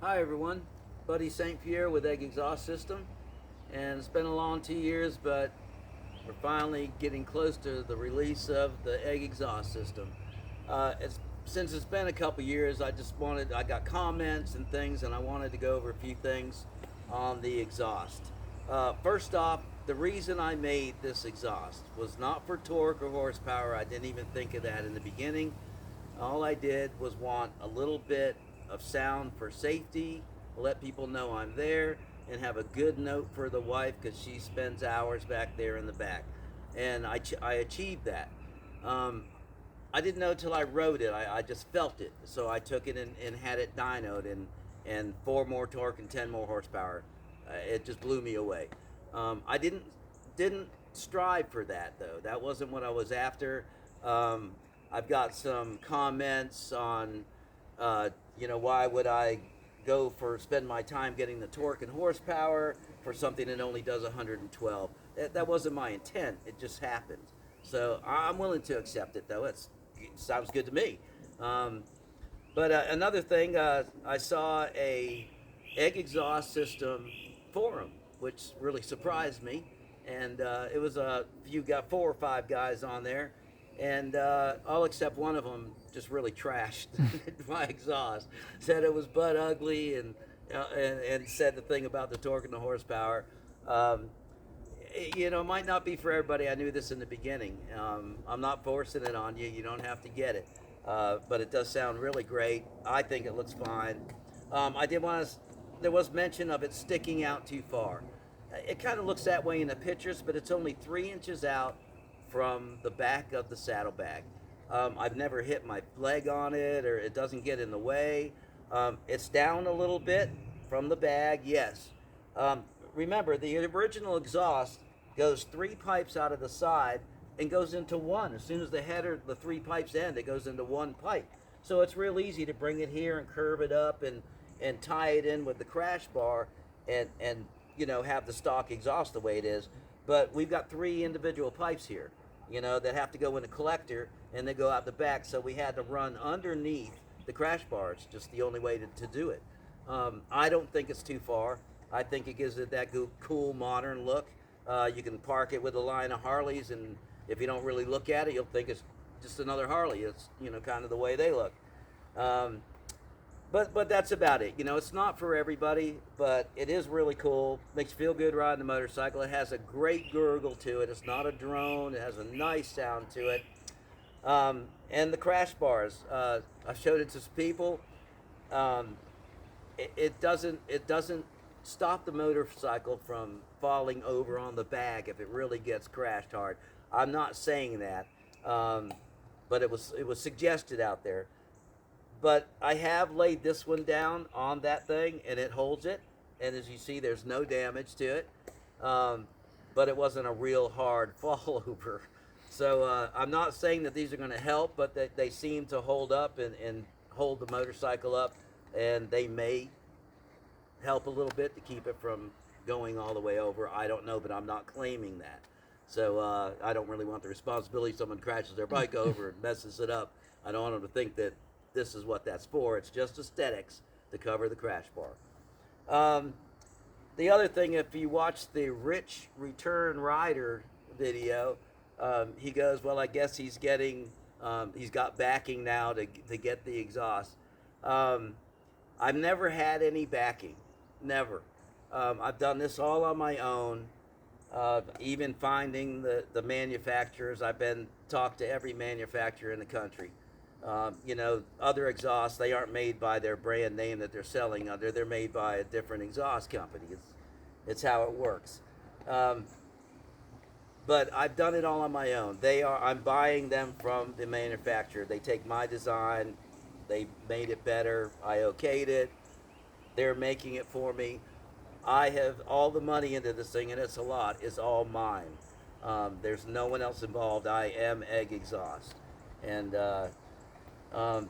Hi everyone, Buddy St. Pierre with Egg Exhaust System, and it's been a long 2 years, but we're finally getting close to the release of the Egg Exhaust System. Since it's been a couple years, I got comments and things, and I wanted to go over a few things on the exhaust. First off, the reason I made this exhaust was not for torque or horsepower. I didn't even think of that in the beginning. All I did was want a little bit of sound for safety, let people know I'm there, and have a good note for the wife because she spends hours back there in the back. And I achieved that. Um, I didn't know till I wrote it. I just felt it. So I took it and had it dynoed and 4 more torque and 10 more horsepower. It just blew me away. I didn't strive for that though. That wasn't what I was after. Um, I've got some comments on, uh, why would I go for spend my time getting the torque and horsepower for something that only does 112. That wasn't my intent. It just happened. So I'm willing to accept it though. It sounds good to me. Um, but another thing, I saw a egg exhaust system forum, which really surprised me. And it was a few got 4 or 5 guys on there, and all except one of them just really trashed my exhaust. Said it was butt ugly, and said the thing about the torque and the horsepower. Um, it might not be for everybody. I knew this in the beginning. I'm not forcing it on you. You don't have to get it. But it does sound really great. I think it looks fine. I did want to. There was mention of it sticking out too far. It kind of looks that way in the pictures, but it's only 3 inches out from the back of the saddlebag. I've never hit my leg on it, or it doesn't get in the way. It's down a little bit from the bag, yes. Um, Remember, the original exhaust goes 3 pipes out of the side and goes into one. As soon as the header, the 3 pipes end, it goes into one pipe. So it's real easy to bring it here and curve it up and tie it in with the crash bar and have the stock exhaust the way it is. But we've got 3 individual pipes here, that have to go in a collector and they go out the back. So we had to run underneath the crash bar. It's just the only way to do it. I don't think it's too far. I think it gives it that cool modern look. You can park it with a line of Harleys, and if you don't really look at it, you'll think it's just another Harley. It's kind of the way they look. Um, but that's about it. It's not for everybody, but it is really cool. Makes you feel good riding a motorcycle. It has a great gurgle to it. It's not a drone. It has a nice sound to it. And the crash bars. I've showed it to some people. Um, it doesn't stop the motorcycle from falling over on the bag if it really gets crashed hard. I'm not saying that, but it was suggested out there. But I have laid this one down on that thing, and it holds it. And as you see, there's no damage to it. Um, but it wasn't a real hard fall over. So I'm not saying that these are going to help, but they seem to hold up and hold the motorcycle up, and they may help a little bit to keep it from going all the way over. I don't know, but I'm not claiming that. So I don't really want the responsibility if someone crashes their bike over and messes it up. I don't want them to think that this is what that's for. It's just aesthetics to cover the crash bar. The other thing, if you watch the Rich Return Rider video, he goes, well, I guess he's got backing now to get the exhaust. Um, I've never had any backing, never. I've done this all on my own. Even finding the manufacturers, I've been talked to every manufacturer in the country. Other exhausts, they aren't made by their brand name that they're selling under. They're made by a different exhaust company. It's how it works. Um, but I've done it all on my own. I'm buying them from the manufacturer. They take my design, they made it better. I okayed it. They're making it for me. I have all the money into this thing, and it's a lot. It's all mine. There's no one else involved. I am Egg Exhaust, and um,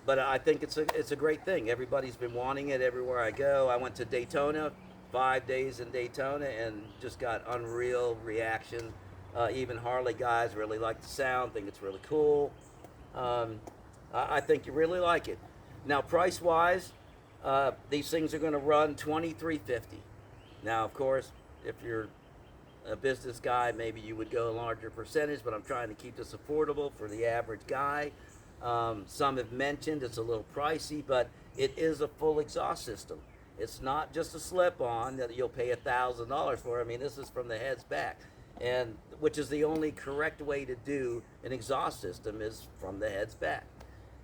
but I think it's a great thing. Everybody's been wanting it everywhere I go. I went to Daytona, 5 days in Daytona, and just got unreal reaction. Even Harley guys really like the sound, think it's really cool. Um, I think you really like it. Now, price wise, These things are going to run $23.50. Now, of course, if you're a business guy, maybe you would go a larger percentage, but I'm trying to keep this affordable for the average guy. Some have mentioned it's a little pricey, but it is a full exhaust system. It's not just a slip-on that you'll pay $1,000 for. I mean, this is from the heads back, and which is the only correct way to do an exhaust system is from the heads back,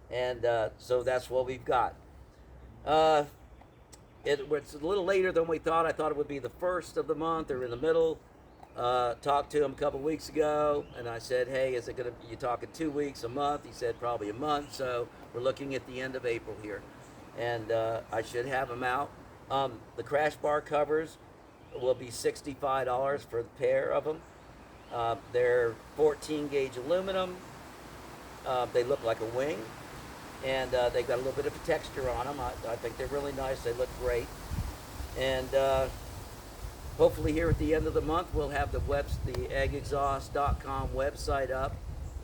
and so that's what we've got. Uh, it's a little later than we thought. I thought it would be the first of the month or in the middle. Talked to him a couple weeks ago, and I said, "Hey, is it gonna? You talking 2 weeks, a month?" He said, "Probably a month." So we're looking at the end of April here, and I should have them out. The crash bar covers will be $65 for the pair of them. They're 14 gauge aluminum. They look like a wing, and they've got a little bit of a texture on them. I think they're really nice. They look great, and hopefully here at the end of the month we'll have the eggexhaust.com website up,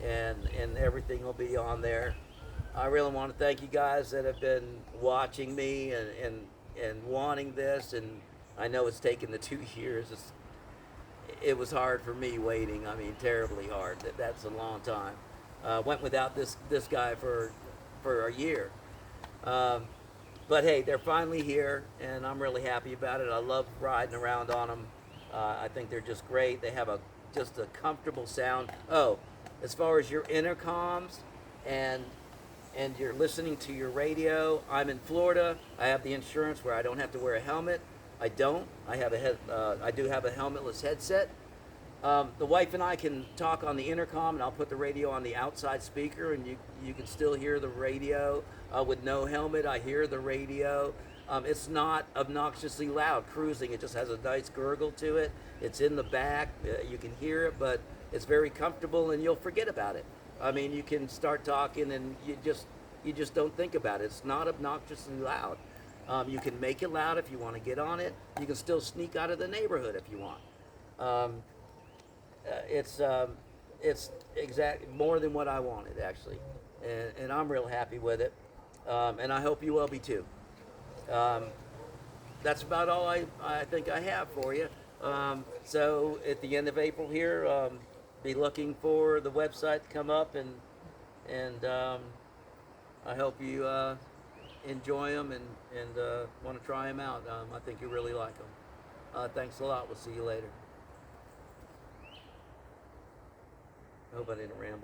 and everything will be on there. I really want to thank you guys that have been watching me and wanting this, and I know it's taken the 2 years. It was hard for me waiting. I mean, terribly hard. That's a long time. Went without this guy for a year. But hey, they're finally here, and I'm really happy about it. I love riding around on them. I think they're just great. They have just a comfortable sound. Oh, as far as your intercoms and you're listening to your radio, I'm in Florida. I have the insurance where I don't have to wear a helmet. I don't. I do have a helmetless headset. The wife and I can talk on the intercom, and I'll put the radio on the outside speaker, and you can still hear the radio. With no helmet, I hear the radio. It's not obnoxiously loud cruising. It just has a nice gurgle to it. It's in the back. You can hear it, but it's very comfortable, and you'll forget about it. I mean, you can start talking, and you just don't think about it. It's not obnoxiously loud. You can make it loud if you want to get on it. You can still sneak out of the neighborhood if you want. It's exact more than what I wanted, actually, and I'm real happy with it, and I hope you will be too. That's about all I think I have for you. So at the end of April here, be looking for the website to come up, and I hope you enjoy them and want to try them out. I think you really like them. Thanks a lot. We'll see you later. I hope I didn't ramble.